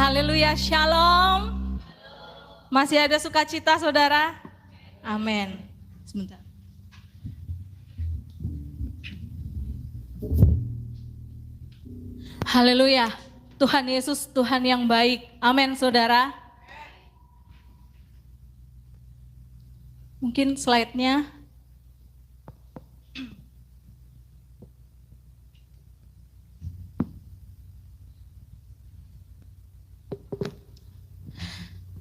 Haleluya, shalom. Masih ada sukacita saudara? Amin. Sebentar. Haleluya, Tuhan Yesus Tuhan yang baik. Amin saudara. Mungkin slide-nya.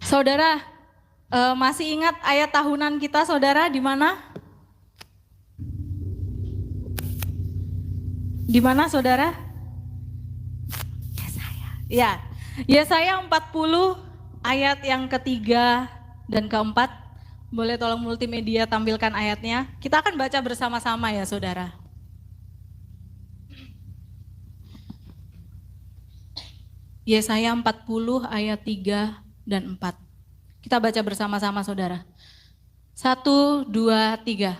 Saudara, masih ingat ayat tahunan kita saudara di mana? Di mana saudara? Yesaya. Ya, Yesaya 40 ayat yang ketiga dan keempat. Boleh tolong multimedia tampilkan ayatnya. Kita akan baca bersama-sama ya saudara. Yesaya 40 ayat 3 dan 4. Kita baca bersama-sama saudara. 1, 2, 3.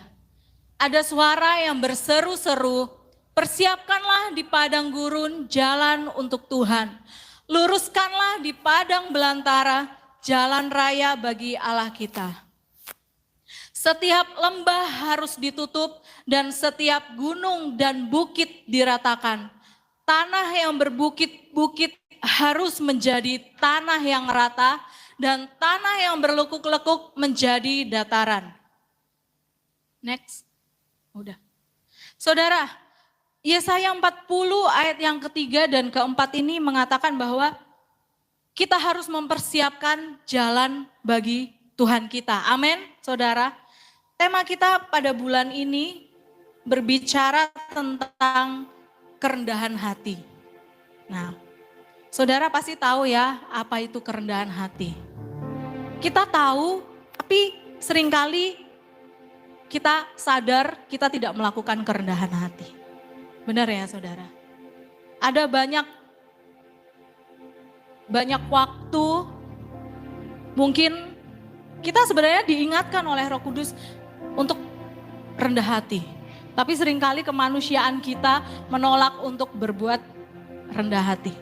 Ada suara yang berseru-seru, persiapkanlah di padang gurun jalan untuk Tuhan. Luruskanlah di padang belantara jalan raya bagi Allah kita. Setiap lembah harus ditutup dan setiap gunung dan bukit diratakan. Tanah yang berbukit-bukit harus menjadi tanah yang rata dan tanah yang berlekuk-lekuk menjadi dataran. Next. Udah. Saudara, Yesaya 40 ayat yang ketiga dan keempat ini mengatakan bahwa kita harus mempersiapkan jalan bagi Tuhan kita. Amin, saudara. Tema kita pada bulan ini berbicara tentang kerendahan hati. Nah, saudara pasti tahu ya apa itu kerendahan hati. Kita tahu, tapi seringkali kita sadar kita tidak melakukan kerendahan hati. Benar ya saudara? Ada banyak waktu, mungkin kita sebenarnya diingatkan oleh Roh Kudus untuk rendah hati. Tapi seringkali kemanusiaan kita menolak untuk berbuat rendah hati.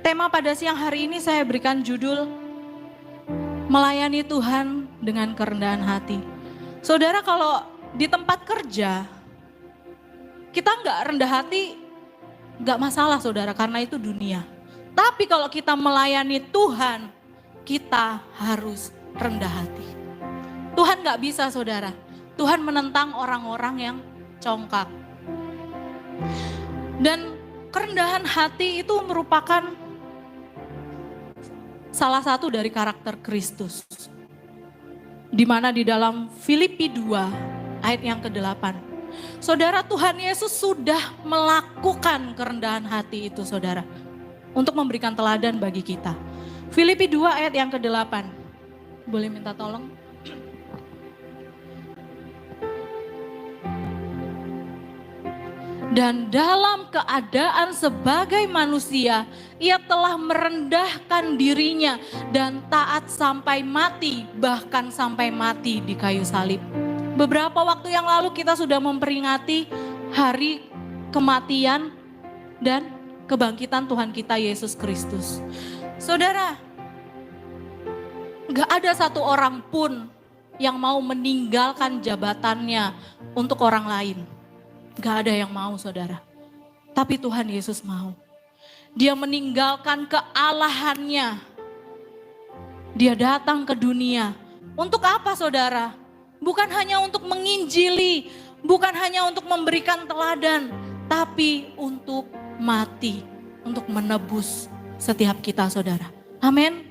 Tema pada siang hari ini saya berikan judul melayani Tuhan dengan kerendahan hati. Saudara, kalau di tempat kerja kita nggak rendah hati nggak masalah saudara, karena itu dunia. Tapi kalau kita melayani Tuhan, kita harus rendah hati. Tuhan nggak bisa saudara. Tuhan menentang orang-orang yang congkak. Dan kerendahan hati itu merupakan salah satu dari karakter Kristus. Di mana di dalam Filipi 2 ayat yang ke-8. Saudara, Tuhan Yesus sudah melakukan kerendahan hati itu saudara. Untuk memberikan teladan bagi kita. Filipi 2 ayat yang ke-8. Boleh minta tolong? Dan dalam keadaan sebagai manusia, ia telah merendahkan dirinya dan taat sampai mati, bahkan sampai mati di kayu salib. Beberapa waktu yang lalu kita sudah memperingati hari kematian dan kebangkitan Tuhan kita Yesus Kristus. Saudara, gak ada satu orang pun yang mau meninggalkan jabatannya untuk orang lain. Gak ada yang mau saudara. Tapi Tuhan Yesus mau. Dia meninggalkan kealahannya. Dia datang ke dunia. Untuk apa saudara? Bukan hanya untuk menginjili. Bukan hanya untuk memberikan teladan. Tapi untuk mati. Untuk menebus setiap kita saudara. Amin.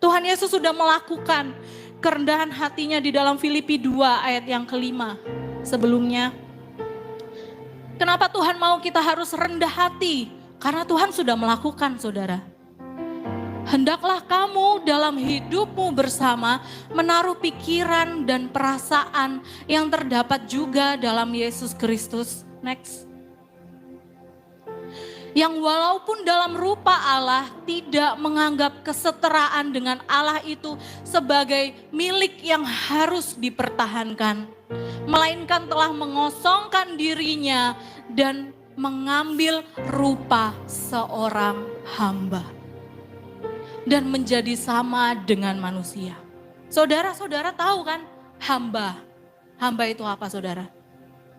Tuhan Yesus sudah melakukan kerendahan hatinya di dalam Filipi 2 ayat yang ke-5. Sebelumnya. Kenapa Tuhan mau kita harus rendah hati? Karena Tuhan sudah melakukan saudara. Hendaklah kamu dalam hidupmu bersama menaruh pikiran dan perasaan yang terdapat juga dalam Yesus Kristus. Next. Yang walaupun dalam rupa Allah tidak menganggap kesetaraan dengan Allah itu sebagai milik yang harus dipertahankan. Melainkan telah mengosongkan dirinya dan mengambil rupa seorang hamba. dan menjadi sama dengan manusia. Saudara-saudara tahu kan hamba. Hamba itu apa saudara?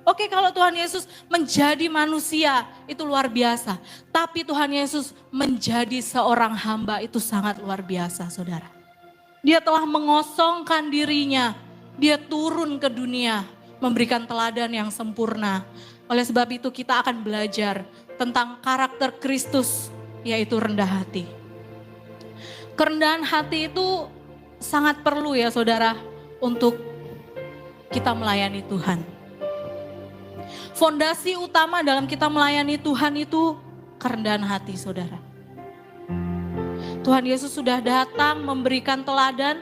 Oke, kalau Tuhan Yesus menjadi manusia itu luar biasa. Tapi Tuhan Yesus menjadi seorang hamba itu sangat luar biasa saudara. Dia telah mengosongkan dirinya. Dia turun ke dunia memberikan teladan yang sempurna. Oleh sebab itu kita akan belajar tentang karakter Kristus yaitu rendah hati. Kerendahan hati itu sangat perlu ya saudara untuk kita melayani Tuhan. Fondasi utama dalam kita melayani Tuhan itu kerendahan hati saudara. Tuhan Yesus sudah datang memberikan teladan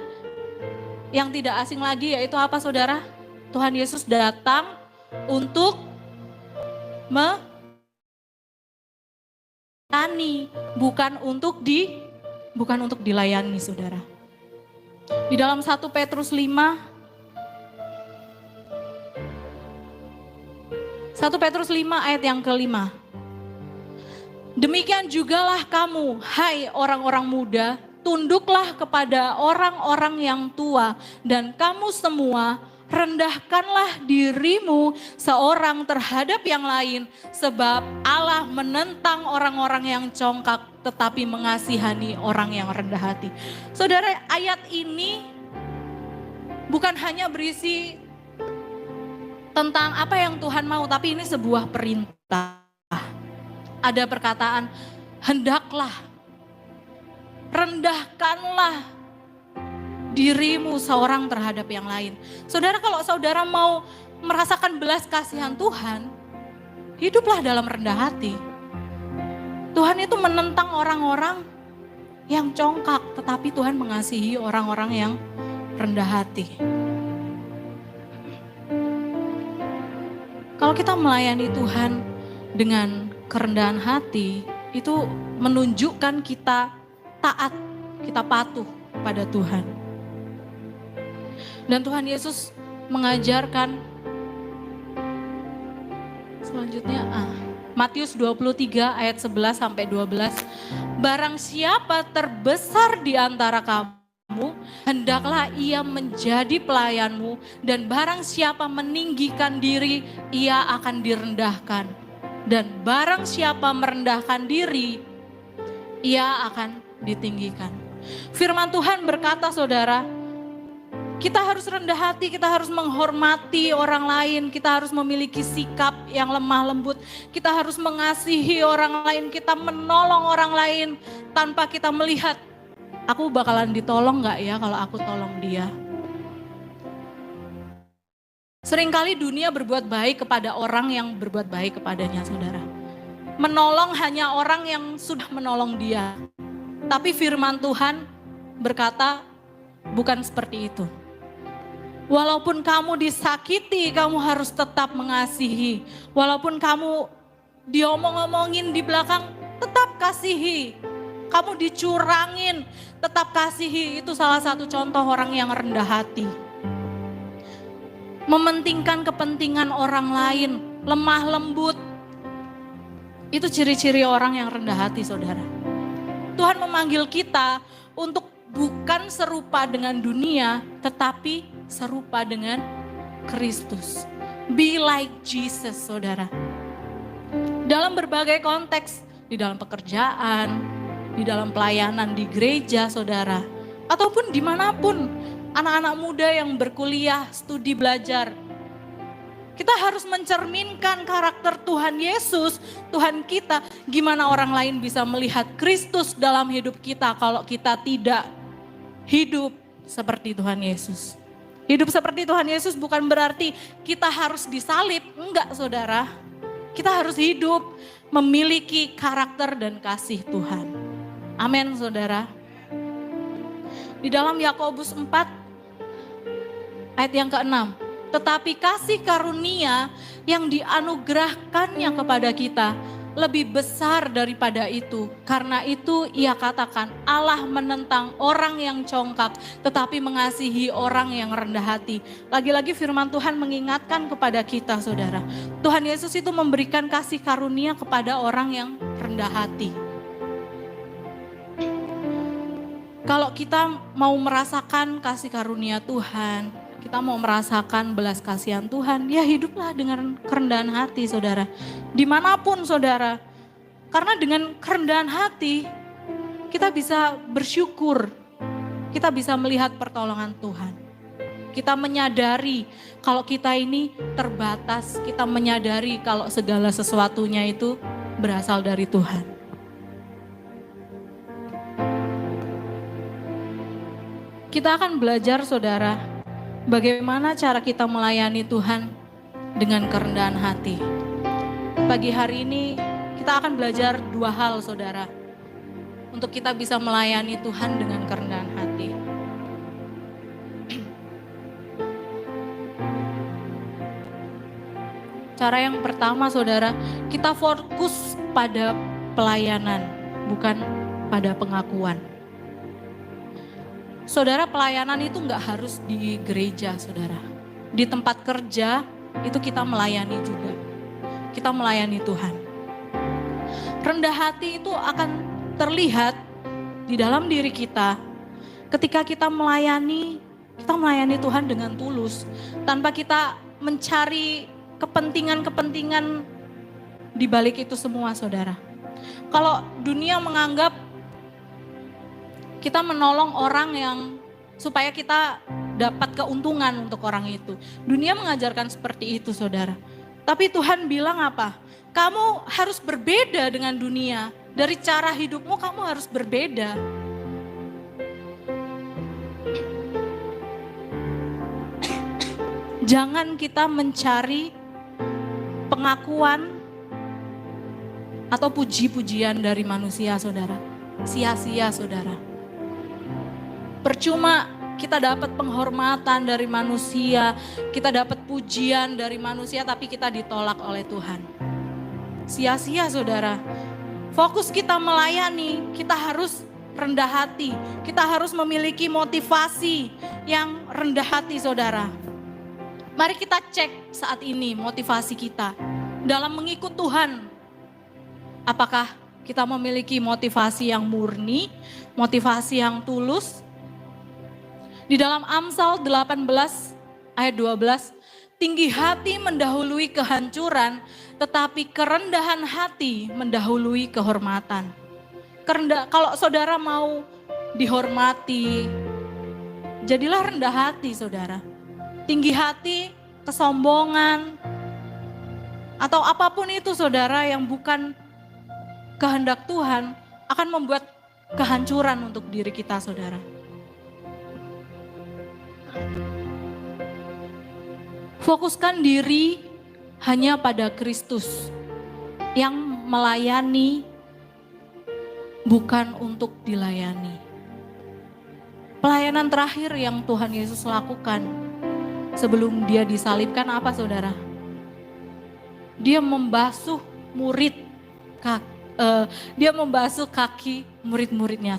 yang tidak asing lagi yaitu apa saudara? Tuhan Yesus datang untuk melayani, bukan untuk dilayani saudara. Di dalam 1 Petrus 5 ayat yang ke-5. Demikian jugalah kamu, hai orang-orang muda, tunduklah kepada orang-orang yang tua, dan kamu semua rendahkanlah dirimu seorang terhadap yang lain, sebab Allah menentang orang-orang yang congkak tetapi mengasihani orang yang rendah hati. Saudara, ayat ini bukan hanya berisi tentang apa yang Tuhan mau, tapi ini sebuah perintah. Ada perkataan, hendaklah, rendahkanlah dirimu seorang terhadap yang lain. Saudara, kalau saudara mau merasakan belas kasihan Tuhan, hiduplah dalam rendah hati. Tuhan itu menentang orang-orang yang congkak, tetapi Tuhan mengasihi orang-orang yang rendah hati. Kalau kita melayani Tuhan dengan kerendahan hati, itu menunjukkan kita taat, kita patuh pada Tuhan. Dan Tuhan Yesus mengajarkan selanjutnya Matius 23 ayat 11 sampai 12. Barang siapa terbesar di antara kamu, hendaklah ia menjadi pelayanmu, dan barang siapa meninggikan diri, ia akan direndahkan. Dan barang siapa merendahkan diri, ia akan ditinggikan. Firman Tuhan berkata saudara, kita harus rendah hati, kita harus menghormati orang lain, kita harus memiliki sikap yang lemah lembut, kita harus mengasihi orang lain, kita menolong orang lain tanpa kita melihat, aku bakalan ditolong gak ya kalau aku tolong dia. Seringkali dunia berbuat baik kepada orang yang berbuat baik kepadanya saudara. Menolong hanya orang yang sudah menolong dia. Tapi firman Tuhan berkata bukan seperti itu. Walaupun kamu disakiti, kamu harus tetap mengasihi. Walaupun kamu diomong-omongin di belakang, tetap kasihi. Kamu dicurangin, tetap kasihi. Itu salah satu contoh orang yang rendah hati. Mementingkan kepentingan orang lain, lemah lembut. Itu ciri-ciri orang yang rendah hati saudara. Tuhan memanggil kita untuk bukan serupa dengan dunia, tetapi serupa dengan Kristus. Be like Jesus saudara. Dalam berbagai konteks, di dalam pekerjaan, di dalam pelayanan di gereja saudara, ataupun dimanapun, anak-anak muda yang berkuliah, studi belajar. Kita harus mencerminkan karakter Tuhan Yesus, Tuhan kita. Gimana orang lain bisa melihat Kristus dalam hidup kita kalau kita tidak hidup seperti Tuhan Yesus. Hidup seperti Tuhan Yesus bukan berarti kita harus disalib, enggak saudara. Kita harus hidup memiliki karakter dan kasih Tuhan. Amin saudara. Di dalam Yakobus 4 ayat yang ke-6. Tetapi kasih karunia yang dianugerahkannya kepada kita lebih besar daripada itu. Karena itu ia katakan Allah menentang orang yang congkak tetapi mengasihi orang yang rendah hati. Lagi-lagi firman Tuhan mengingatkan kepada kita saudara. Tuhan Yesus itu memberikan kasih karunia kepada orang yang rendah hati. Kalau kita mau merasakan kasih karunia Tuhan, kita mau merasakan belas kasihan Tuhan, ya hiduplah dengan kerendahan hati saudara. Dimanapun saudara, karena dengan kerendahan hati kita bisa bersyukur, kita bisa melihat pertolongan Tuhan. Kita menyadari kalau kita ini terbatas, kita menyadari kalau segala sesuatunya itu berasal dari Tuhan. Kita akan belajar saudara, bagaimana cara kita melayani Tuhan dengan kerendahan hati. Pagi hari ini kita akan belajar 2 hal saudara, untuk kita bisa melayani Tuhan dengan kerendahan hati. Cara yang pertama saudara, kita fokus pada pelayanan, bukan pada pengakuan. Saudara, pelayanan itu enggak harus di gereja saudara. Di tempat kerja itu kita melayani juga. Kita melayani Tuhan. Rendah hati itu akan terlihat di dalam diri kita ketika kita melayani Tuhan dengan tulus. Tanpa kita mencari kepentingan-kepentingan di balik itu semua saudara. Kalau dunia menganggap kita menolong orang yang supaya kita dapat keuntungan untuk orang itu. Dunia mengajarkan seperti itu saudara. Tapi Tuhan bilang apa? Kamu harus berbeda dengan dunia. Dari cara hidupmu kamu harus berbeda. Jangan kita mencari pengakuan atau puji-pujian dari manusia saudara. Sia-sia saudara. Percuma kita dapat penghormatan dari manusia, kita dapat pujian dari manusia tapi kita ditolak oleh Tuhan. Sia-sia saudara. Fokus kita melayani, kita harus rendah hati. Kita harus memiliki motivasi yang rendah hati saudara. Mari kita cek saat ini motivasi kita dalam mengikut Tuhan. Apakah kita memiliki motivasi yang murni, motivasi yang tulus? Di dalam Amsal 18 ayat 12, tinggi hati mendahului kehancuran, tetapi kerendahan hati mendahului kehormatan. Kalau saudara mau dihormati, jadilah rendah hati saudara. Tinggi hati, kesombongan, atau apapun itu saudara yang bukan kehendak Tuhan akan membuat kehancuran untuk diri kita saudara. Fokuskan diri hanya pada Kristus yang melayani, bukan untuk dilayani. Pelayanan terakhir yang Tuhan Yesus lakukan sebelum dia disalibkan apa saudara? Dia membasuh kaki murid-muridnya.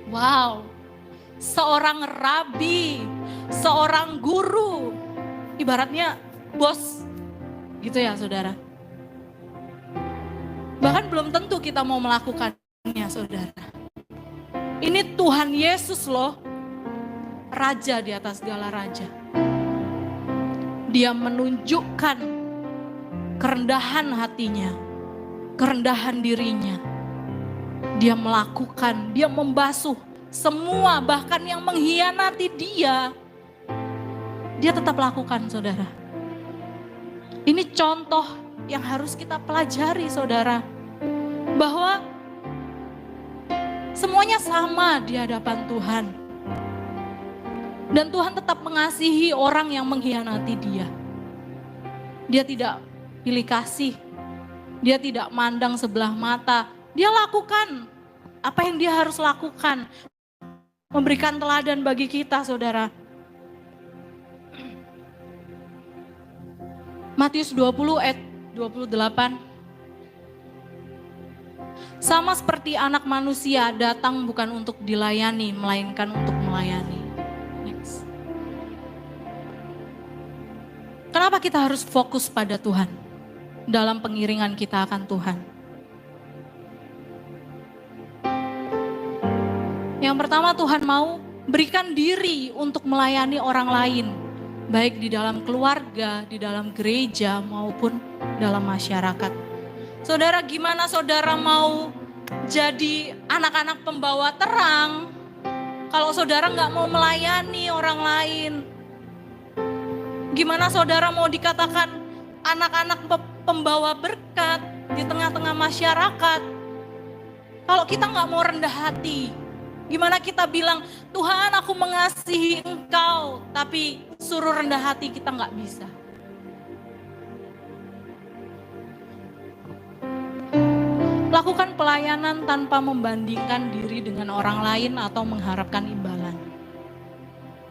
Wow, seorang rabi, seorang guru, ibaratnya bos gitu ya saudara. Bahkan belum tentu kita mau melakukannya saudara. Ini Tuhan Yesus loh, raja di atas segala raja. Dia menunjukkan kerendahan hatinya, kerendahan dirinya. Dia melakukan, dia membasuh semua bahkan yang mengkhianati dia. Dia tetap lakukan saudara. Ini contoh yang harus kita pelajari saudara. Bahwa semuanya sama di hadapan Tuhan. Dan Tuhan tetap mengasihi orang yang mengkhianati dia. Dia tidak pilih kasih. Dia tidak mandang sebelah mata. Dia lakukan apa yang dia harus lakukan. Memberikan teladan bagi kita saudara. Matius 20 ayat 28. Sama seperti anak manusia datang bukan untuk dilayani, melainkan untuk melayani. Next. Kenapa kita harus fokus pada Tuhan dalam pengiringan kita akan Tuhan? Yang pertama, Tuhan mau berikan diri untuk melayani orang lain. Baik di dalam keluarga, di dalam gereja, maupun dalam masyarakat. Saudara, gimana saudara mau jadi anak-anak pembawa terang kalau saudara nggak mau melayani orang lain? Gimana saudara mau dikatakan anak-anak pembawa berkat di tengah-tengah masyarakat kalau kita nggak mau rendah hati? Gimana kita bilang, Tuhan aku mengasihi Engkau, tapi suruh rendah hati kita nggak bisa. Lakukan pelayanan tanpa membandingkan diri dengan orang lain atau mengharapkan imbalan.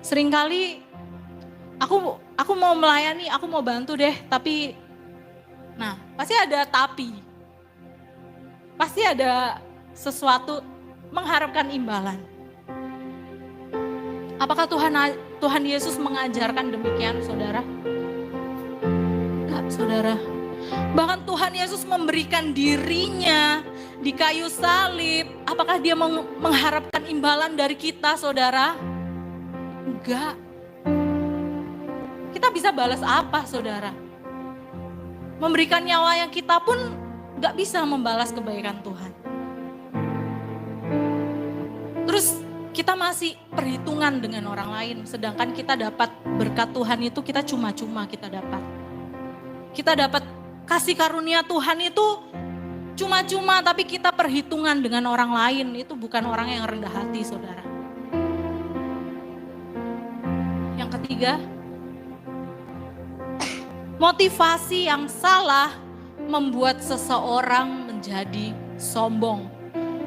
Seringkali aku mau melayani, aku mau bantu deh, tapi pasti ada tapi. Pasti ada sesuatu mengharapkan imbalan. Apakah Tuhan Yesus mengajarkan demikian, saudara? Enggak, saudara. Bahkan Tuhan Yesus memberikan dirinya di kayu salib. Apakah dia mengharapkan imbalan dari kita, saudara? Enggak. Kita bisa balas apa, saudara? Memberikan nyawa yang kita pun enggak bisa membalas kebaikan Tuhan. Terus kita masih perhitungan dengan orang lain. Sedangkan kita dapat berkat Tuhan itu kita cuma-cuma kita dapat. Kita dapat kasih karunia Tuhan itu cuma-cuma, tapi kita perhitungan dengan orang lain. Itu bukan orang yang rendah hati, saudara. Yang ketiga, motivasi yang salah membuat seseorang menjadi sombong.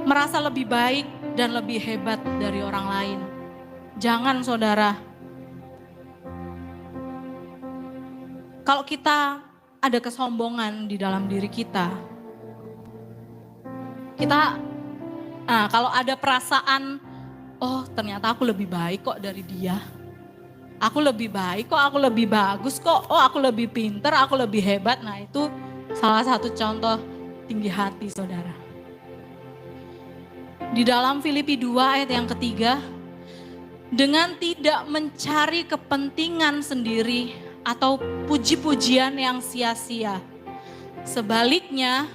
Merasa lebih baik dan lebih hebat dari orang lain. Jangan, saudara. Kalau kita ada kesombongan di dalam diri kita, kalau ada perasaan, oh ternyata aku lebih baik kok dari dia. Aku lebih baik kok, aku lebih bagus kok, oh aku lebih pinter, aku lebih hebat. Nah itu salah satu contoh tinggi hati, saudara. Di dalam Filipi 2 ayat yang ketiga, dengan tidak mencari kepentingan sendiri atau puji-pujian yang sia-sia. Sebaliknya,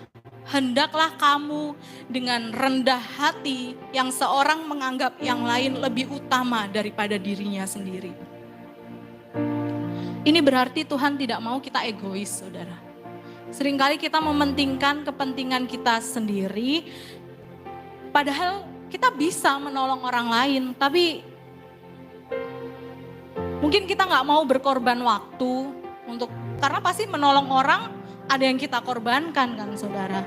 hendaklah kamu dengan rendah hati yang seorang menganggap yang lain lebih utama daripada dirinya sendiri. Ini berarti Tuhan tidak mau kita egois, saudara. Seringkali kita mementingkan kepentingan kita sendiri, padahal kita bisa menolong orang lain, tapi mungkin kita nggak mau berkorban waktu karena pasti menolong orang ada yang kita korbankan kan, saudara.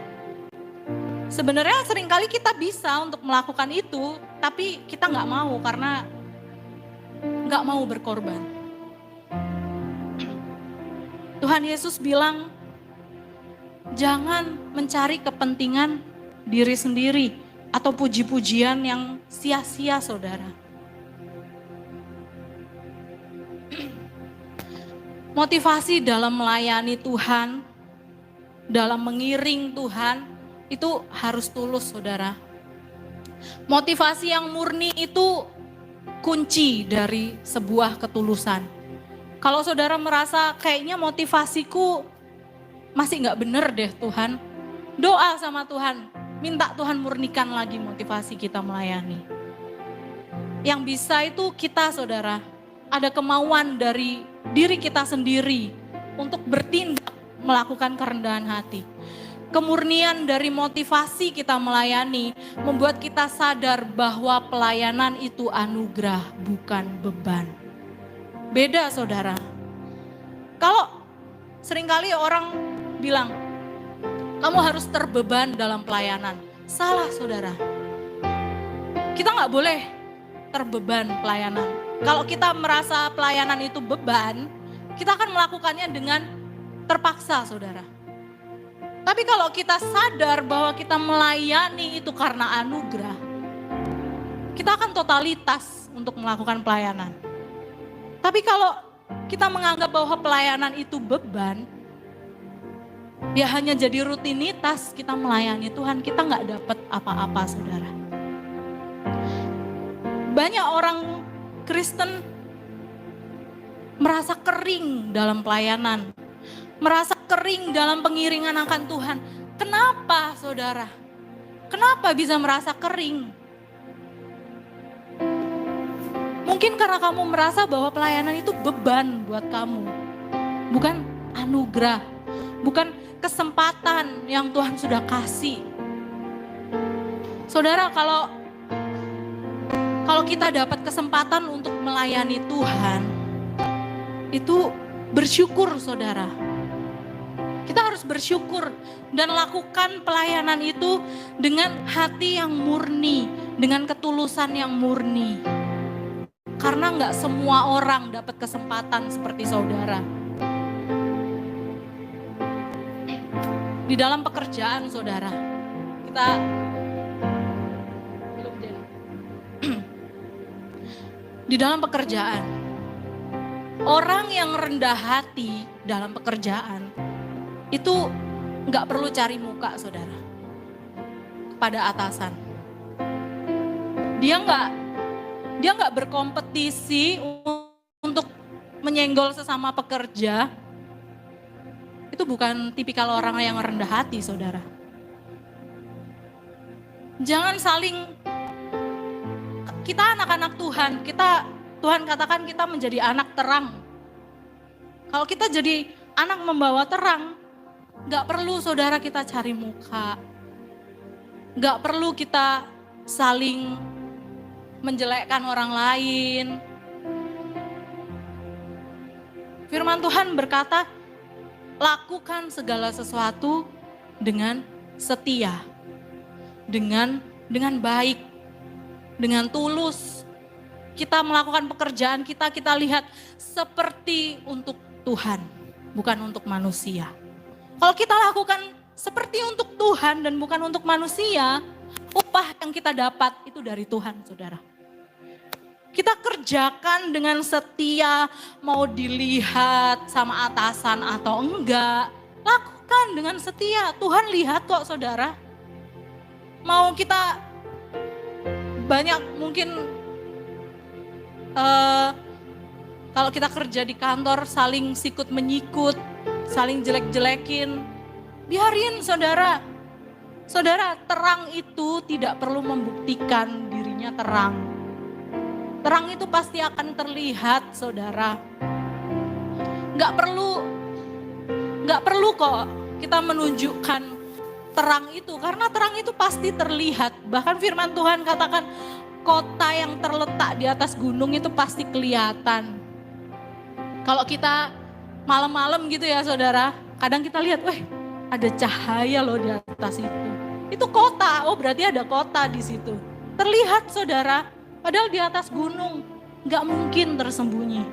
Sebenarnya seringkali kita bisa untuk melakukan itu, tapi kita nggak mau karena nggak mau berkorban. Tuhan Yesus bilang, jangan mencari kepentingan diri sendiri atau puji-pujian yang sia-sia, saudara. Motivasi dalam melayani Tuhan, dalam mengiring Tuhan, itu harus tulus, saudara. Motivasi yang murni itu kunci dari sebuah ketulusan. Kalau saudara merasa kayaknya motivasiku masih gak bener deh Tuhan, doa sama Tuhan. Minta Tuhan murnikan lagi motivasi kita melayani. Yang bisa itu kita, saudara. Ada kemauan dari diri kita sendiri untuk bertindak melakukan kerendahan hati. Kemurnian dari motivasi kita melayani membuat kita sadar bahwa pelayanan itu anugerah, bukan beban. Beda, saudara. Kalau seringkali orang bilang, kamu harus terbeban dalam pelayanan. Salah, saudara. Kita nggak boleh terbeban pelayanan. Kalau kita merasa pelayanan itu beban, kita akan melakukannya dengan terpaksa, saudara. Tapi kalau kita sadar bahwa kita melayani itu karena anugerah, kita akan totalitas untuk melakukan pelayanan. Tapi kalau kita menganggap bahwa pelayanan itu beban, ya hanya jadi rutinitas kita melayani Tuhan, kita nggak dapat apa-apa, saudara. Banyak orang Kristen merasa kering dalam pelayanan, merasa kering dalam pengiringan akan Tuhan. Kenapa saudara? Kenapa bisa merasa kering? Mungkin karena kamu merasa bahwa pelayanan itu beban buat kamu. Bukan anugerah, bukan kesempatan yang Tuhan sudah kasih. Saudara, kalau kita dapat kesempatan untuk melayani Tuhan, itu bersyukur saudara. Kita harus bersyukur dan lakukan pelayanan itu dengan hati yang murni, dengan ketulusan yang murni. Karena gak semua orang dapat kesempatan seperti saudara. Di dalam pekerjaan saudara, kita di dalam pekerjaan, orang yang rendah hati dalam pekerjaan itu gak perlu cari muka saudara kepada atasan. Dia gak berkompetisi untuk menyenggol sesama pekerja. Itu bukan tipikal orang yang rendah hati saudara. Jangan saling, kita anak-anak Tuhan, Tuhan katakan kita menjadi anak terang. Kalau kita jadi anak membawa terang, gak perlu saudara kita cari muka. Gak perlu kita saling menjelekkan orang lain. Firman Tuhan berkata, lakukan segala sesuatu dengan setia, dengan baik, dengan tulus. Kita melakukan pekerjaan kita lihat seperti untuk Tuhan, bukan untuk manusia. Kalau kita lakukan seperti untuk Tuhan dan bukan untuk manusia, upah yang kita dapat itu dari Tuhan, saudara. Kita kerjakan dengan setia, mau dilihat sama atasan atau enggak, lakukan dengan setia. Tuhan lihat kok saudara. Mau kita banyak mungkin kalau kita kerja di kantor saling sikut menyikut, saling jelek-jelekin, biarin saudara. Saudara, terang itu tidak perlu membuktikan dirinya terang. Terang itu pasti akan terlihat saudara. Gak perlu kok kita menunjukkan terang itu, karena terang itu pasti terlihat. Bahkan firman Tuhan katakan kota yang terletak di atas gunung itu pasti kelihatan. Kalau kita malam-malam gitu ya saudara, kadang kita lihat, weh ada cahaya loh di atas itu. Itu kota, oh berarti ada kota di situ. Terlihat saudara, padahal di atas gunung, gak mungkin tersembunyi.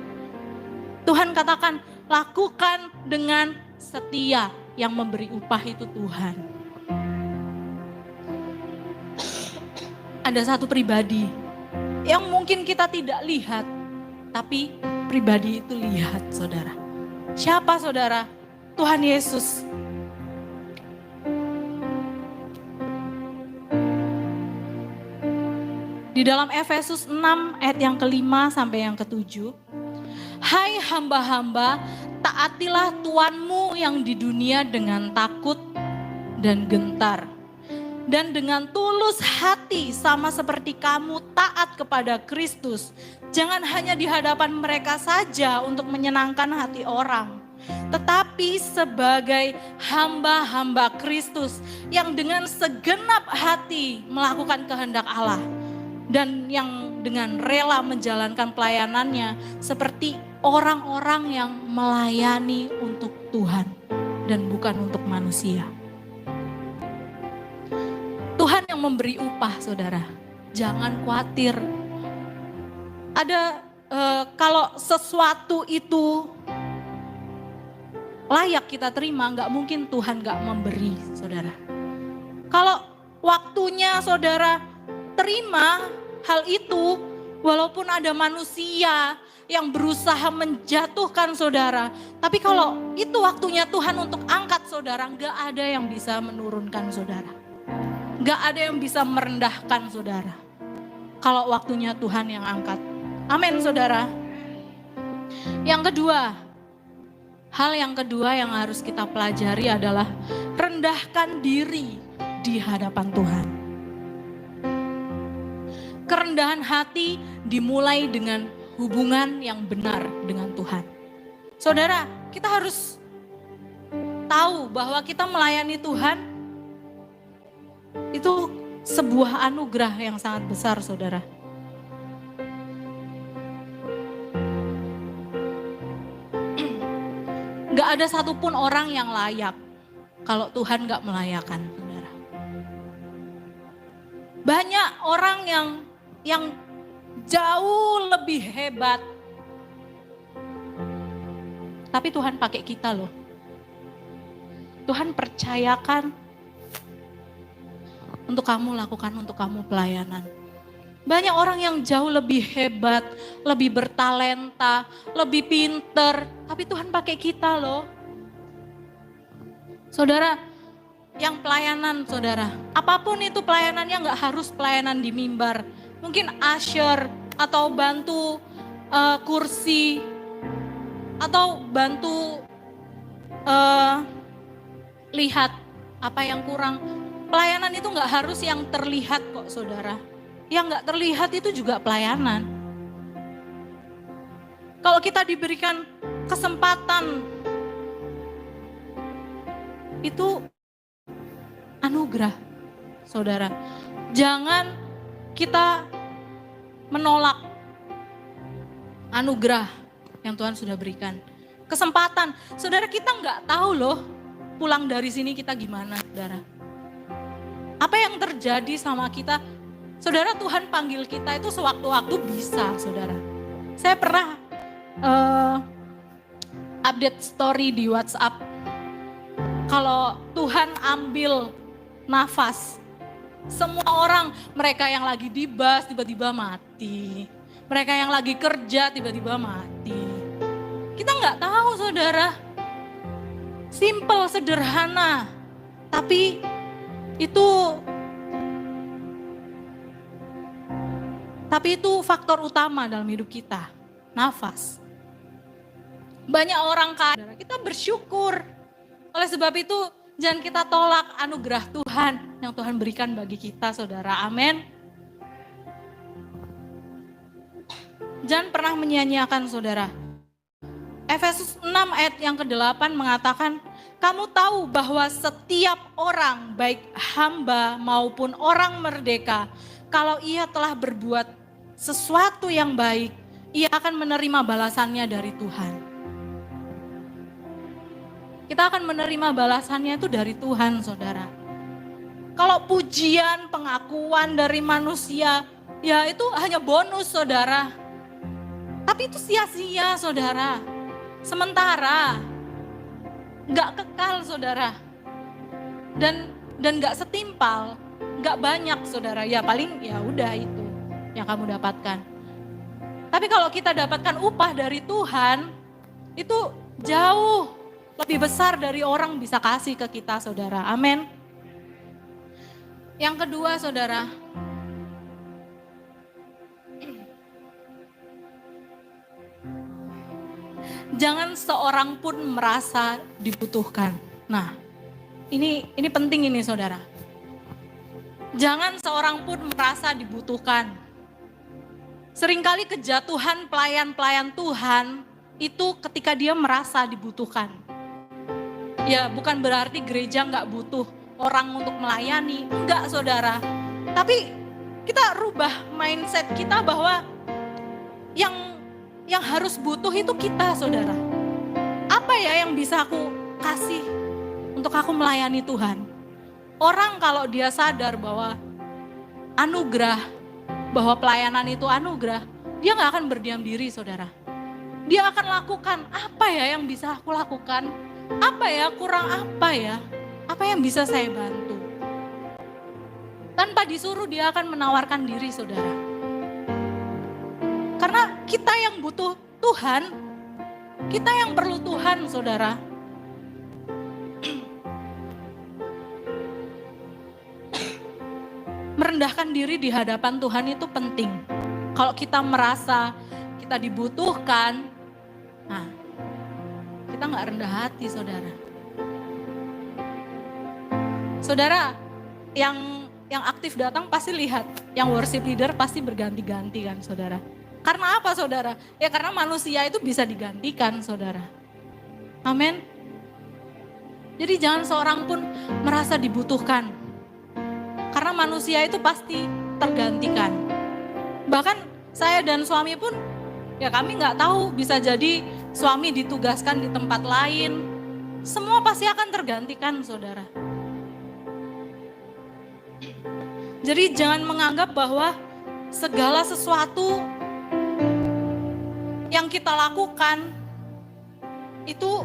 Tuhan katakan, lakukan dengan setia, yang memberi upah itu Tuhan. Ada satu pribadi yang mungkin kita tidak lihat, tapi pribadi itu lihat saudara. Siapa saudara? Tuhan Yesus. Di dalam Efesus 6 ayat yang ke-5 sampai yang ke-7. Hai hamba-hamba, taatilah Tuanmu yang di dunia dengan takut dan gentar. Dan dengan tulus hati sama seperti kamu taat kepada Kristus. Jangan hanya di hadapan mereka saja untuk menyenangkan hati orang. Tetapi sebagai hamba-hamba Kristus yang dengan segenap hati melakukan kehendak Allah. Dan yang dengan rela menjalankan pelayanannya seperti orang-orang yang melayani untuk Tuhan dan bukan untuk manusia. Tuhan yang memberi upah saudara, jangan khawatir. Ada kalau sesuatu itu layak kita terima, gak mungkin Tuhan gak memberi saudara. Kalau waktunya saudara terima hal itu, walaupun ada manusia yang berusaha menjatuhkan saudara. Tapi kalau itu waktunya Tuhan untuk angkat saudara, gak ada yang bisa menurunkan saudara. Gak ada yang bisa merendahkan saudara. kalau waktunya Tuhan yang angkat. Amin saudara. Yang kedua, hal yang kedua yang harus kita pelajari adalah rendahkan diri di hadapan Tuhan. Kerendahan hati dimulai dengan hubungan yang benar dengan Tuhan. Saudara, kita harus tahu bahwa kita melayani Tuhan itu sebuah anugerah yang sangat besar, saudara. Gak ada satupun orang yang layak kalau Tuhan gak melayakan, saudara. Banyak orang yang jauh lebih hebat, tapi Tuhan pakai kita loh. Tuhan percayakan untuk kamu lakukan, untuk kamu pelayanan. Banyak orang yang jauh lebih hebat, lebih bertalenta, lebih pinter, tapi Tuhan pakai kita loh. Saudara, yang pelayanan saudara, apapun itu pelayanannya, gak harus pelayanan di mimbar. Mungkin usher atau bantu kursi atau bantu lihat apa yang kurang. Pelayanan itu gak harus yang terlihat kok saudara. Yang gak terlihat itu juga pelayanan. Kalau kita diberikan kesempatan, itu anugerah, saudara. Jangan kita menolak anugerah yang Tuhan sudah berikan. Kesempatan, saudara, kita nggak tahu loh pulang dari sini kita gimana, saudara. Apa yang terjadi sama kita, saudara, Tuhan panggil kita itu sewaktu-waktu bisa, saudara. Saya pernah update story di WhatsApp. Kalau Tuhan ambil nafas, semua orang, mereka yang lagi di bus tiba-tiba mati. Mereka yang lagi kerja tiba-tiba mati. Kita nggak tahu saudara. Simple, sederhana. Tapi itu faktor utama dalam hidup kita. Nafas. Banyak orang kaya, kita bersyukur. Oleh sebab itu, jangan kita tolak anugerah Tuhan yang Tuhan berikan bagi kita, saudara. Amin. Jangan pernah menyia-nyiakan, saudara. Efesus 6 ayat yang ke-8 mengatakan, kamu tahu bahwa setiap orang, baik hamba maupun orang merdeka, kalau ia telah berbuat sesuatu yang baik, ia akan menerima balasannya dari Tuhan. Kita akan menerima balasannya itu dari Tuhan, saudara. Kalau pujian, pengakuan dari manusia, ya itu hanya bonus, saudara. Tapi itu sia-sia, saudara. Sementara, gak kekal, saudara. Dan gak setimpal, gak banyak, saudara. Ya paling ya udah itu yang kamu dapatkan. Tapi kalau kita dapatkan upah dari Tuhan, itu jauh lebih besar dari orang bisa kasih ke kita, saudara. Amin. Yang kedua, saudara. Jangan seorang pun merasa dibutuhkan. Nah, ini penting ini, saudara. Jangan seorang pun merasa dibutuhkan. Seringkali kejatuhan pelayan-pelayan Tuhan itu ketika dia merasa dibutuhkan. Ya bukan berarti gereja gak butuh orang untuk melayani, enggak saudara. Tapi kita rubah mindset kita bahwa yang harus butuh itu kita, saudara. Apa ya yang bisa aku kasih untuk aku melayani Tuhan? Orang kalau dia sadar bahwa anugerah, bahwa pelayanan itu anugerah, dia gak akan berdiam diri, saudara. Dia akan lakukan, apa ya yang bisa aku lakukan? Apa ya, kurang apa ya? Apa yang bisa saya bantu? Tanpa disuruh dia akan menawarkan diri, saudara. Karena kita yang butuh Tuhan, kita yang perlu Tuhan, saudara. merendahkan diri di hadapan Tuhan itu penting. Kalau kita merasa kita dibutuhkan, nah kita nggak rendah hati, saudara. Saudara, yang aktif datang pasti lihat, yang worship leader pasti berganti-ganti kan, saudara. Karena apa, saudara? Ya karena manusia itu bisa digantikan, saudara. Amin. Jadi jangan seorang pun merasa dibutuhkan. Karena manusia itu pasti tergantikan. Bahkan saya dan suami pun, ya kami nggak tahu, bisa jadi suami ditugaskan di tempat lain. Semua pasti akan tergantikan, saudara. Jadi jangan menganggap bahwa segala sesuatu yang kita lakukan itu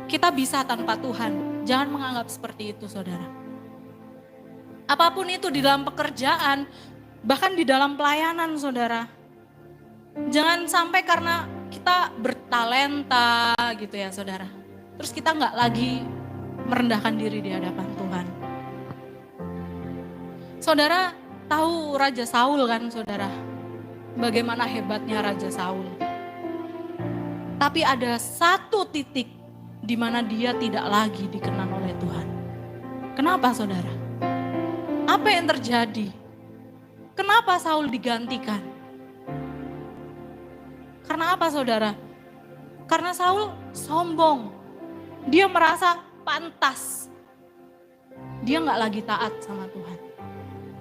kita bisa tanpa Tuhan. Jangan menganggap seperti itu, saudara. Apapun itu di dalam pekerjaan, bahkan di dalam pelayanan, saudara. Jangan sampai karena kita bertalenta gitu ya, saudara. Terus kita nggak lagi merendahkan diri di hadapan Tuhan. Saudara tahu Raja Saul kan, saudara? Bagaimana hebatnya Raja Saul. Tapi ada satu titik di mana dia tidak lagi dikenal oleh Tuhan. Kenapa, saudara? Apa yang terjadi? Kenapa Saul digantikan? Karena apa, saudara? Karena Saul sombong. Dia merasa pantas. Dia gak lagi taat sama Tuhan.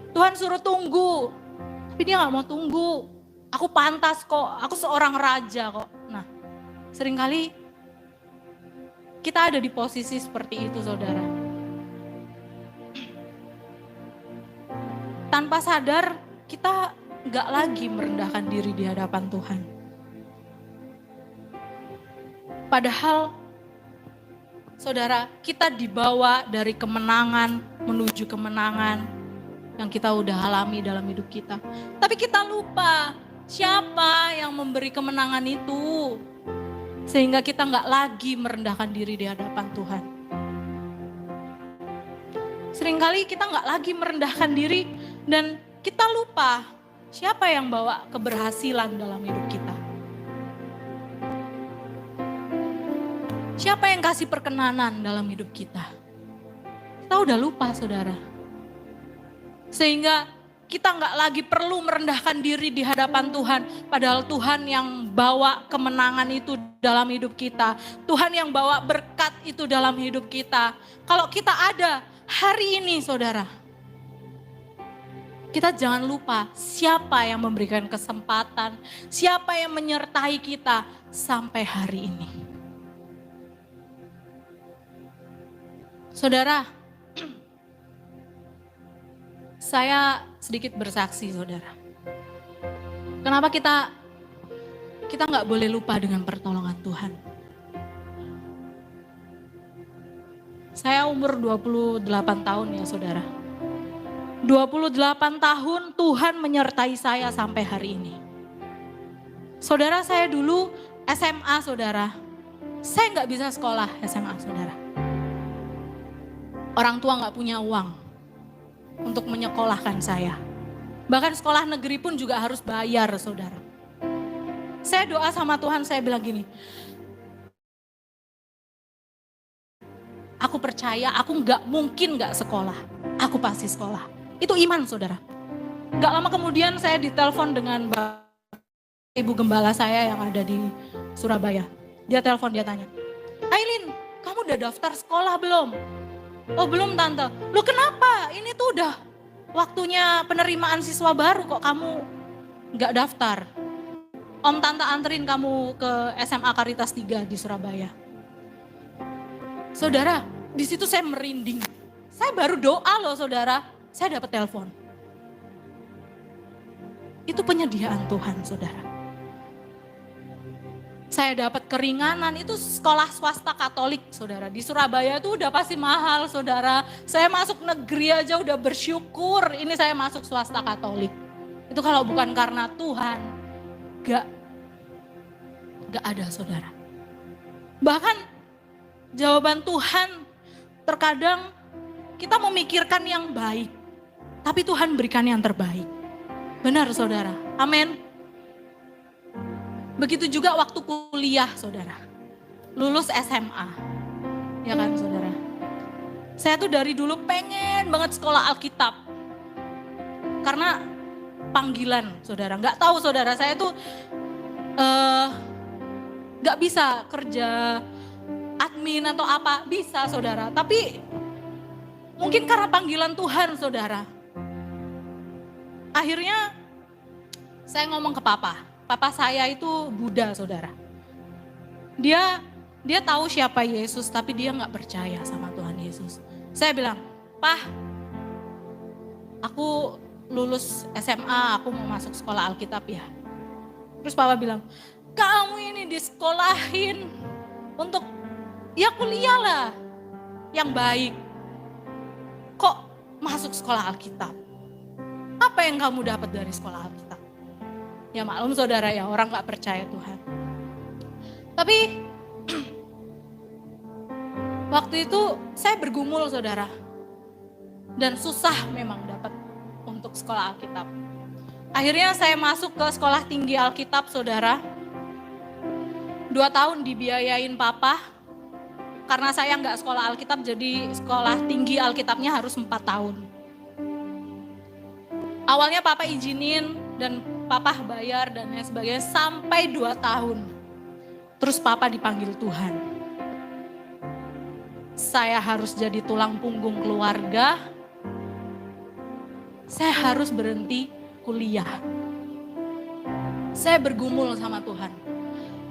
Tuhan suruh tunggu, tapi dia gak mau tunggu. Aku pantas kok, aku seorang raja kok. Nah, seringkali kita ada di posisi seperti itu, saudara. Tanpa sadar, kita gak lagi merendahkan diri di hadapan Tuhan. Padahal, saudara, kita dibawa dari kemenangan menuju kemenangan yang kita udah alami dalam hidup kita. Tapi kita lupa siapa yang memberi kemenangan itu. Sehingga kita gak lagi merendahkan diri di hadapan Tuhan. Seringkali kita gak lagi merendahkan diri dan kita lupa siapa yang bawa keberhasilan dalam hidup kita. Siapa yang kasih perkenanan dalam hidup kita. Kita udah lupa, saudara. Sehingga kita nggak lagi perlu merendahkan diri di hadapan Tuhan. Padahal Tuhan yang bawa kemenangan itu dalam hidup kita. Tuhan yang bawa berkat itu dalam hidup kita. Kalau kita ada hari ini, saudara. Kita jangan lupa siapa yang memberikan kesempatan. Siapa yang menyertai kita sampai hari ini. Saudara, saya sedikit bersaksi, saudara. Kenapa kita nggak boleh lupa dengan pertolongan Tuhan? Saya umur 28 tahun ya, saudara. 28 tahun Tuhan menyertai saya sampai hari ini. Saudara, saya dulu SMA, saudara. Saya nggak bisa sekolah SMA, saudara. Orang tua nggak punya uang untuk menyekolahkan saya. Bahkan sekolah negeri pun juga harus bayar, saudara. Saya doa sama Tuhan, saya bilang gini, aku percaya aku nggak mungkin nggak sekolah, aku pasti sekolah. Itu iman, saudara. Gak lama kemudian saya ditelepon dengan ibu gembala saya yang ada di Surabaya. Dia telepon, dia tanya, Aileen, kamu udah daftar sekolah belum? Oh belum, tante. Loh kenapa? Ini tuh udah waktunya penerimaan siswa baru kok kamu gak daftar. Om tante anterin kamu ke SMA Karitas 3 di Surabaya. Saudara, di situ saya merinding. Saya baru doa loh, saudara. Saya dapat telepon. Itu penyediaan Tuhan, saudara. Saya dapat keringanan, itu sekolah swasta Katolik, saudara. Di Surabaya itu udah pasti mahal, saudara. Saya masuk negeri aja udah bersyukur, ini saya masuk swasta Katolik. Itu kalau bukan karena Tuhan, gak ada, saudara. Bahkan jawaban Tuhan terkadang kita memikirkan yang baik. Tapi Tuhan berikan yang terbaik. Benar saudara, amin. Begitu juga waktu kuliah saudara. Lulus SMA, ya kan saudara. Saya tuh dari dulu pengen banget sekolah Alkitab. Karena panggilan saudara. Gak tahu saudara, saya tuh gak bisa kerja admin atau apa. Bisa saudara, tapi mungkin karena panggilan Tuhan saudara. Akhirnya saya ngomong ke papa. Papa saya itu Buddha saudara. Dia tahu siapa Yesus, tapi dia gak percaya sama Tuhan Yesus. Saya bilang, "Pah, aku lulus SMA, aku mau masuk sekolah Alkitab ya." Terus Papa bilang, "Kamu ini disekolahin untuk ya kuliah lah yang baik. Kok masuk sekolah Alkitab? Apa yang kamu dapat dari sekolah Alkitab?" Ya maklum saudara ya, orang gak percaya Tuhan. Tapi waktu itu saya bergumul saudara. Dan susah memang dapat untuk sekolah Alkitab. Akhirnya saya masuk ke sekolah tinggi Alkitab saudara. 2 tahun dibiayain papa. Karena saya nggak sekolah Alkitab, jadi sekolah tinggi Alkitabnya harus 4 tahun. Awalnya papa izinin dan papa bayar dan lain sebagainya sampai 2 tahun. Terus papa dipanggil Tuhan. Saya harus jadi tulang punggung keluarga. Saya harus berhenti kuliah. Saya bergumul sama Tuhan.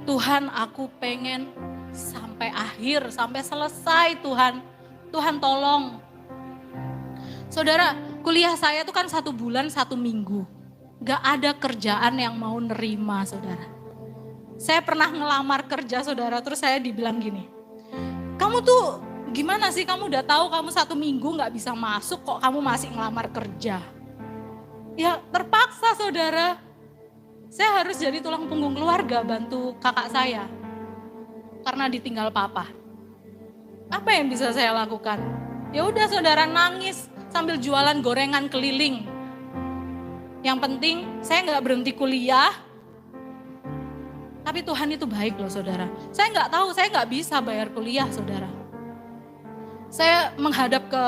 Tuhan, aku pengen sampai akhir, sampai selesai Tuhan. Tuhan tolong. Saudara, kuliah saya itu kan 1 bulan 1 minggu. Gak ada kerjaan yang mau nerima saudara. Saya pernah ngelamar kerja saudara, terus saya dibilang gini, "Kamu tuh gimana sih, kamu udah tahu kamu 1 minggu gak bisa masuk, kok kamu masih ngelamar kerja?" Ya terpaksa saudara. Saya harus jadi tulang punggung keluarga, bantu kakak saya. Karena ditinggal papa. Apa yang bisa saya lakukan? Ya udah saudara, nangis sambil jualan gorengan keliling. Yang penting saya gak berhenti kuliah. Tapi Tuhan itu baik loh saudara. Saya gak tahu, saya gak bisa bayar kuliah saudara. Saya menghadap ke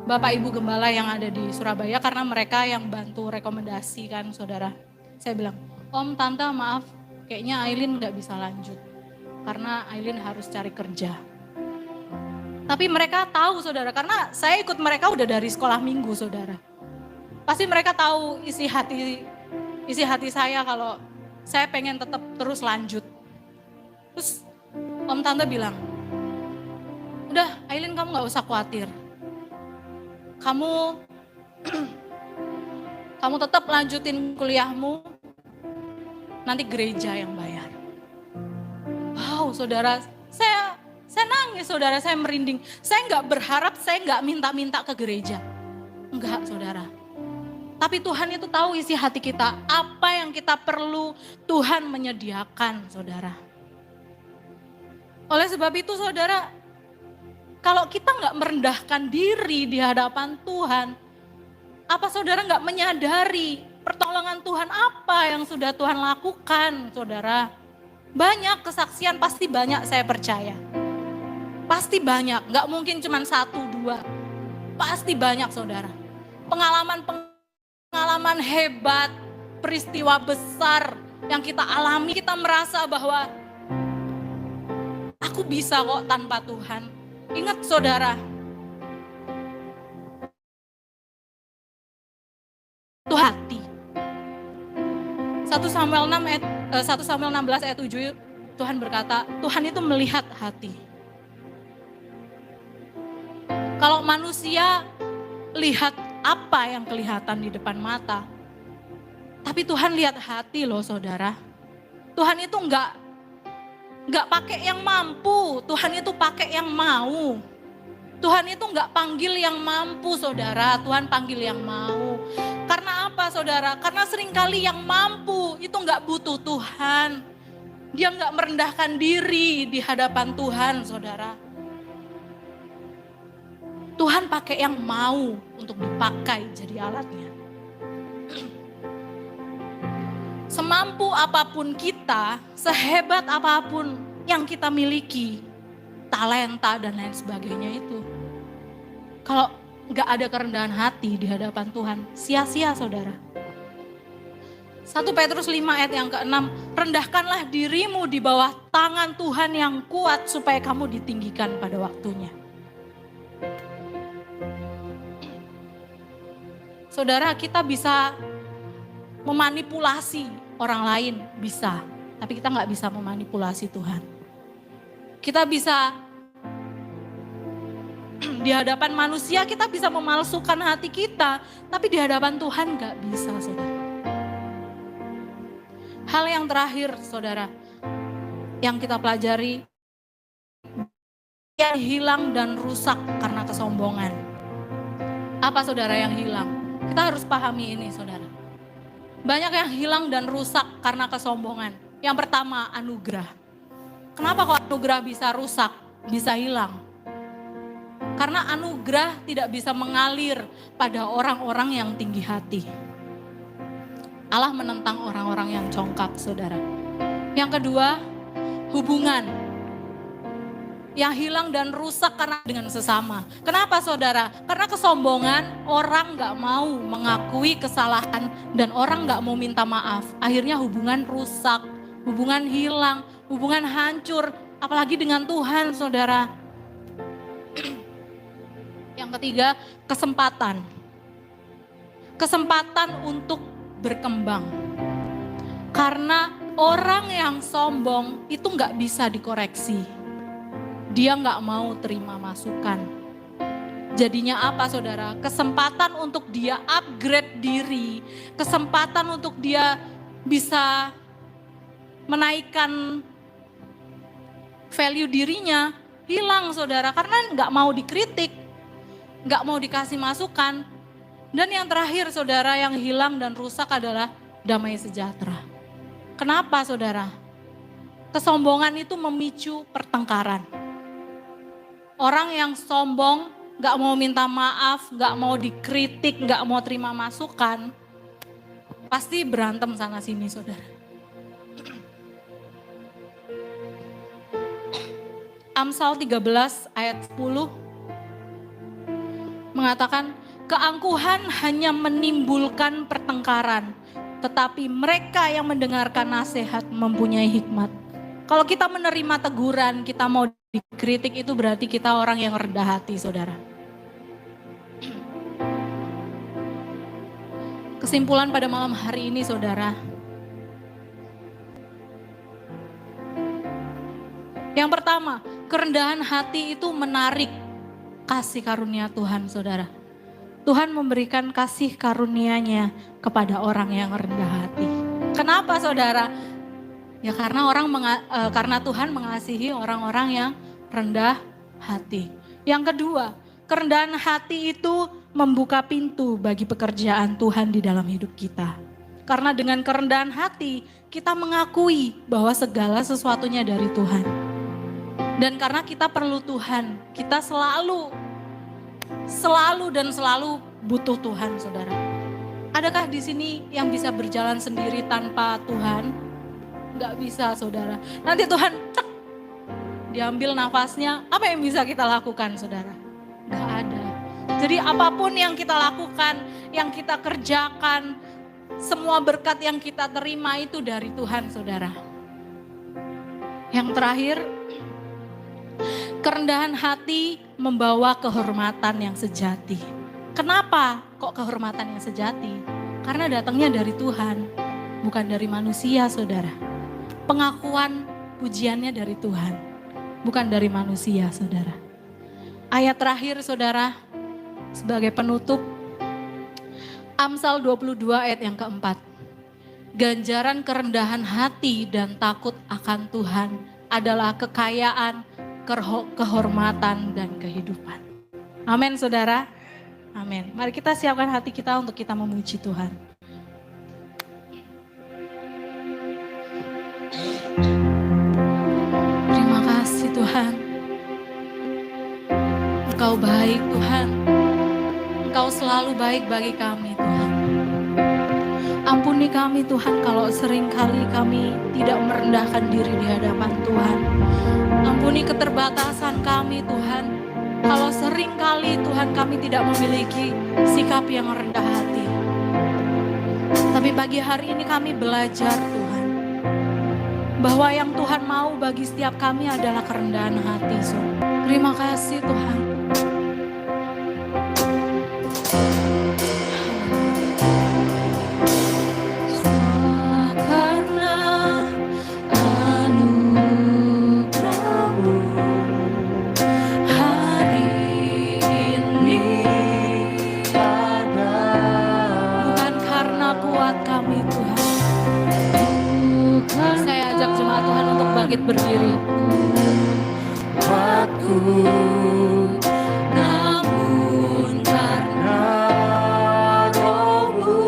Bapak Ibu Gembala yang ada di Surabaya karena mereka yang bantu rekomendasi kan saudara. Saya bilang, "Om, Tante maaf, kayaknya Aileen gak bisa lanjut. Karena Aileen harus cari kerja." Tapi mereka tahu saudara, karena saya ikut mereka udah dari sekolah minggu saudara. Pasti mereka tahu isi hati saya kalau saya pengen tetap terus lanjut. Terus Om Tante bilang, "Udah Aileen, kamu gak usah khawatir. Kamu tetap lanjutin kuliahmu, nanti gereja yang bayar." Wow saudara, saya nangis saudara, saya merinding. Saya gak berharap, saya gak minta-minta ke gereja. Enggak saudara. Tapi Tuhan itu tahu isi hati kita, apa yang kita perlu Tuhan menyediakan saudara. Oleh sebab itu saudara, kalau kita gak merendahkan diri di hadapan Tuhan, apa saudara gak menyadari pertolongan Tuhan apa yang sudah Tuhan lakukan saudara. Banyak kesaksian, pasti banyak saya percaya. Pasti banyak, gak mungkin cuma 1, 2. Pasti banyak saudara. Pengalaman hebat, peristiwa besar yang kita alami, kita merasa bahwa aku bisa kok tanpa Tuhan. Ingat saudara, itu hati. 1 Samuel 16 ayat 7, Tuhan berkata, Tuhan itu melihat hati. Kalau manusia lihat apa yang kelihatan di depan mata, tapi Tuhan lihat hati loh saudara. Tuhan itu enggak pakai yang mampu, Tuhan itu pakai yang mau. Tuhan itu enggak panggil yang mampu saudara, Tuhan panggil yang mau. Karena apa saudara? Karena seringkali yang mampu itu enggak butuh Tuhan. Dia enggak merendahkan diri di hadapan Tuhan saudara. Tuhan pakai yang mau untuk dipakai jadi alatnya. Semampu apapun kita, sehebat apapun yang kita miliki, talenta dan lain sebagainya itu, kalau gak ada kerendahan hati di hadapan Tuhan, sia-sia saudara. 1 Petrus 5 ayat yang ke-6, rendahkanlah dirimu di bawah tangan Tuhan yang kuat supaya kamu ditinggikan pada waktunya. Saudara, kita bisa memanipulasi orang lain, bisa. Tapi kita gak bisa memanipulasi Tuhan. Kita bisa, di hadapan manusia kita bisa memalsukan hati kita. Tapi di hadapan Tuhan gak bisa, saudara. Hal yang terakhir, saudara, yang kita pelajari, yang hilang dan rusak karena kesombongan. Apa saudara yang hilang? Kita harus pahami ini, saudara. Banyak yang hilang dan rusak karena kesombongan. Yang pertama, anugerah. Kenapa kok anugerah bisa rusak, bisa hilang? Karena anugerah tidak bisa mengalir pada orang-orang yang tinggi hati. Allah menentang orang-orang yang congkak, saudara. Yang kedua, hubungan. Yang hilang dan rusak karena dengan sesama. Kenapa saudara? Karena kesombongan, orang gak mau mengakui kesalahan dan orang gak mau minta maaf. Akhirnya hubungan rusak, hubungan hilang, hubungan hancur. Apalagi dengan Tuhan, saudara. Yang ketiga, kesempatan. Kesempatan untuk berkembang. Karena orang yang sombong itu gak bisa dikoreksi. Dia gak mau terima masukan. Jadinya apa saudara? Kesempatan untuk dia upgrade diri. Kesempatan untuk dia bisa menaikkan value dirinya hilang saudara. Karena gak mau dikritik. Gak mau dikasih masukan. Dan yang terakhir saudara yang hilang dan rusak adalah damai sejahtera. Kenapa saudara? Kesombongan itu memicu pertengkaran. Orang yang sombong, gak mau minta maaf, gak mau dikritik, gak mau terima masukan, pasti berantem sana sini saudara. Amsal 13 ayat 10 mengatakan, keangkuhan hanya menimbulkan pertengkaran, tetapi mereka yang mendengarkan nasihat mempunyai hikmat. Kalau kita menerima teguran, kita mau dikritik, itu berarti kita orang yang rendah hati, saudara. Kesimpulan pada malam hari ini, saudara. Yang pertama, kerendahan hati itu menarik kasih karunia Tuhan, saudara. Tuhan memberikan kasih karunia-Nya kepada orang yang rendah hati. Kenapa, saudara? Ya karena Tuhan mengasihi orang-orang yang rendah hati. Yang kedua, kerendahan hati itu membuka pintu bagi pekerjaan Tuhan di dalam hidup kita. Karena dengan kerendahan hati, kita mengakui bahwa segala sesuatunya dari Tuhan. Dan karena kita perlu Tuhan, kita selalu butuh Tuhan, saudara. Adakah di sini yang bisa berjalan sendiri tanpa Tuhan? Gak bisa, saudara. Nanti Tuhan cek, diambil nafasnya, apa yang bisa kita lakukan, saudara? Gak ada. Jadi apapun yang kita lakukan, yang kita kerjakan, semua berkat yang kita terima itu dari Tuhan, saudara. Yang terakhir, kerendahan hati membawa kehormatan yang sejati. Kenapa kok kehormatan yang sejati? Karena datangnya dari Tuhan, bukan dari manusia, saudara. Pengakuan pujiannya dari Tuhan, bukan dari manusia, saudara. Ayat terakhir, saudara, sebagai penutup, Amsal 22 ayat yang keempat. Ganjaran kerendahan hati dan takut akan Tuhan adalah kekayaan, kehormatan, dan kehidupan. Amin, saudara. Amin. Mari kita siapkan hati kita untuk kita memuji Tuhan. Terima kasih Tuhan. Engkau baik Tuhan. selalu baik bagi kami Tuhan. Ampuni kami Tuhan kalau seringkali kami tidak merendahkan diri di hadapan Tuhan. Ampuni keterbatasan kami Tuhan. Kalau seringkali Tuhan kami tidak memiliki sikap yang rendah hati. Tapi pagi hari ini kami belajar Tuhan. Bahwa yang Tuhan mau bagi setiap kami adalah kerendahan hati. Terima kasih Tuhan. Berdiri. Namun karena Roh-Mu,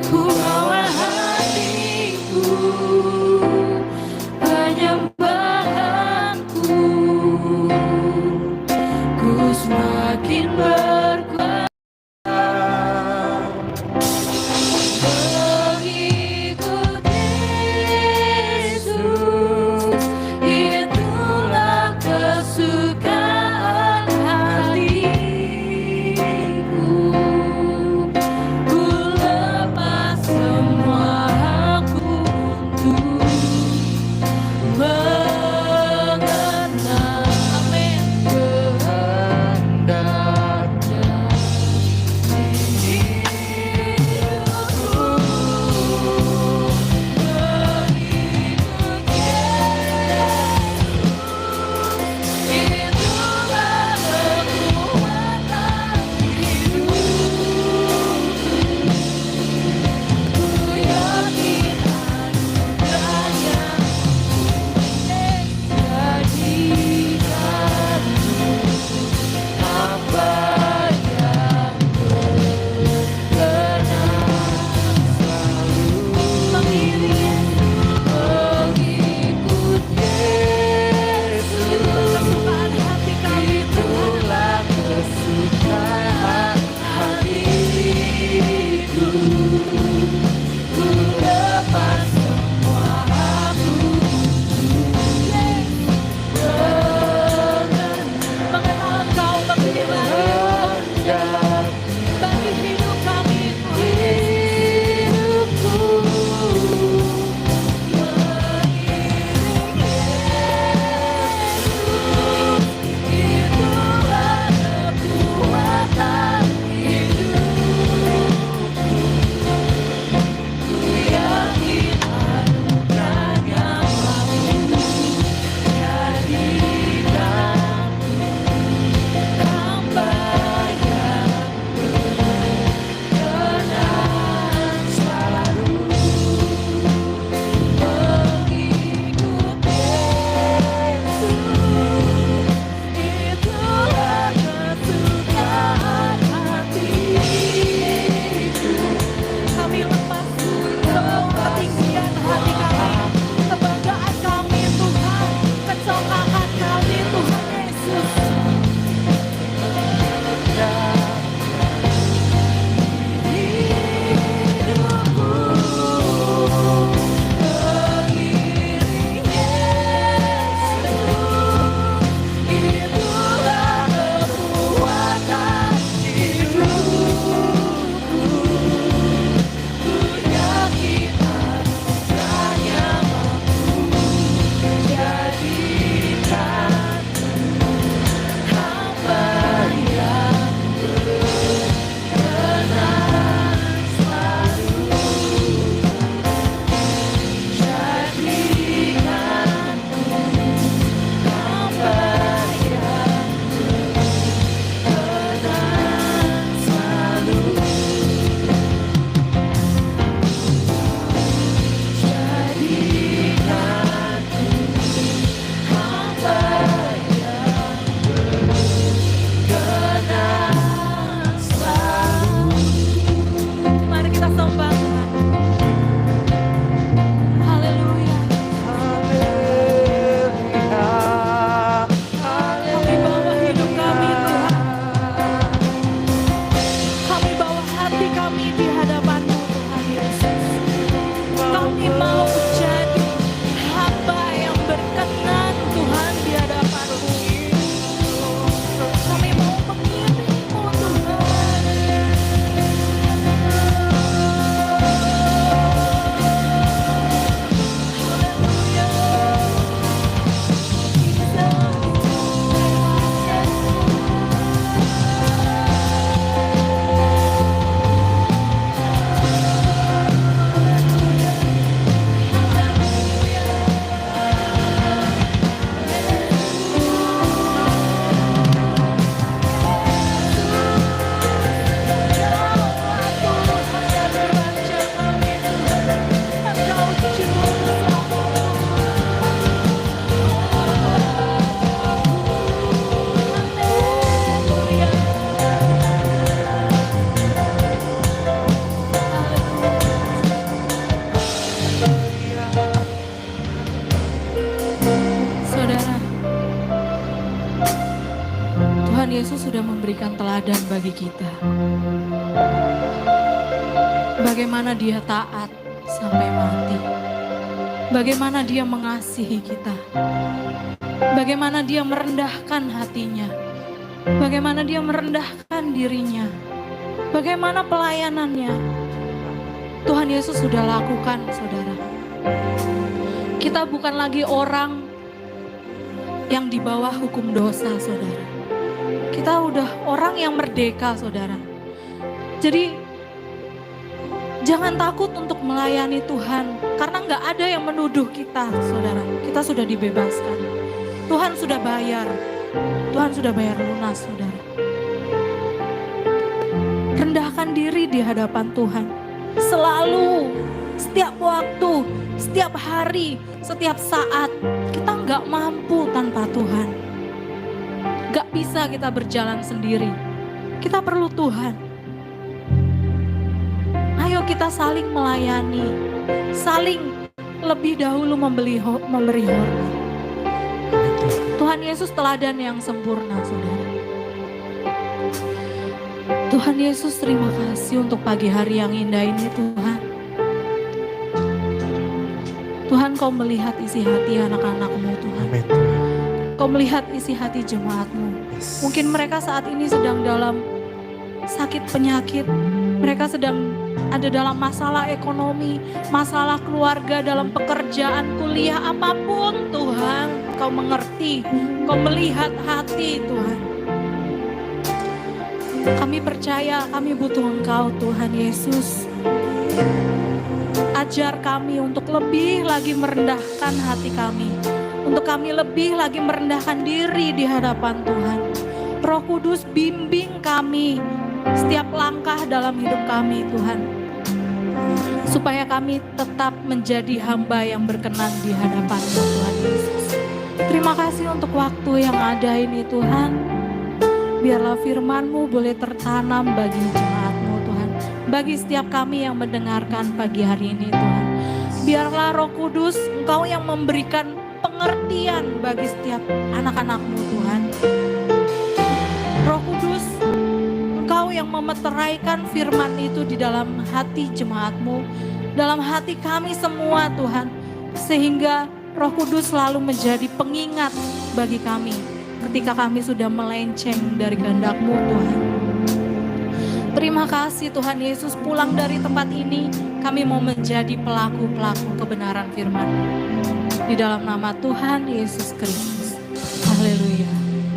ku bawa hatiku, penyembahanku, ku semakin berkuasa. Itulah teladan bagi kita. Bagaimana dia taat sampai mati. Bagaimana dia mengasihi kita. Bagaimana dia merendahkan hatinya. Bagaimana dia merendahkan dirinya. Bagaimana pelayanannya. Tuhan Yesus sudah lakukan, saudara. Kita bukan lagi orang yang di bawah hukum dosa, saudara. Kita udah orang yang merdeka, saudara. Jadi jangan takut untuk melayani Tuhan, karena gak ada yang menuduh kita, saudara. Kita sudah dibebaskan. Tuhan sudah bayar. Tuhan sudah bayar lunas, saudara. Rendahkan diri di hadapan Tuhan. Selalu, setiap waktu, setiap hari, setiap saat. Kita gak mampu tanpa Tuhan. Gak bisa kita berjalan sendiri. Kita perlu Tuhan. Ayo kita saling melayani. Saling lebih dahulu memberi hormat. Tuhan Yesus teladan yang sempurna, saudara. Tuhan Yesus, terima kasih untuk pagi hari yang indah ini, Tuhan. Tuhan, Kau melihat isi hati anak-anak-Mu, Tuhan. Amin. Kau melihat isi hati jemaat-Mu. Yes. Mungkin mereka saat ini sedang dalam sakit penyakit. Mereka sedang ada dalam masalah ekonomi, masalah keluarga, dalam pekerjaan, kuliah, apapun, Tuhan. Kau mengerti, Kau melihat hati, Tuhan. Kami percaya, kami butuh Engkau, Tuhan Yesus. Ajar kami untuk lebih lagi merendahkan hati kami. Untuk kami lebih lagi merendahkan diri di hadapan Tuhan. Roh Kudus, bimbing kami setiap langkah dalam hidup kami, Tuhan. Supaya kami tetap menjadi hamba yang berkenan di hadapan Tuhan Yesus. Terima kasih untuk waktu yang ada ini, Tuhan. Biarlah firman-Mu boleh tertanam bagi jemaat-Mu, Tuhan. Bagi setiap kami yang mendengarkan pagi hari ini, Tuhan. Biarlah Roh Kudus, Engkau yang memberikan pengertian bagi setiap anak-anak-Mu, Tuhan. Roh Kudus, Engkau yang memeteraikan firman itu di dalam hati jemaat-Mu, dalam hati kami semua, Tuhan. Sehingga Roh Kudus selalu menjadi pengingat bagi kami ketika kami sudah melenceng dari kehendak-Mu, Tuhan. Terima kasih Tuhan Yesus, pulang dari tempat ini kami mau menjadi pelaku-pelaku kebenaran firman. Di dalam nama Tuhan Yesus Kristus. Haleluya.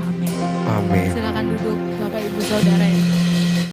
Amin. Amin.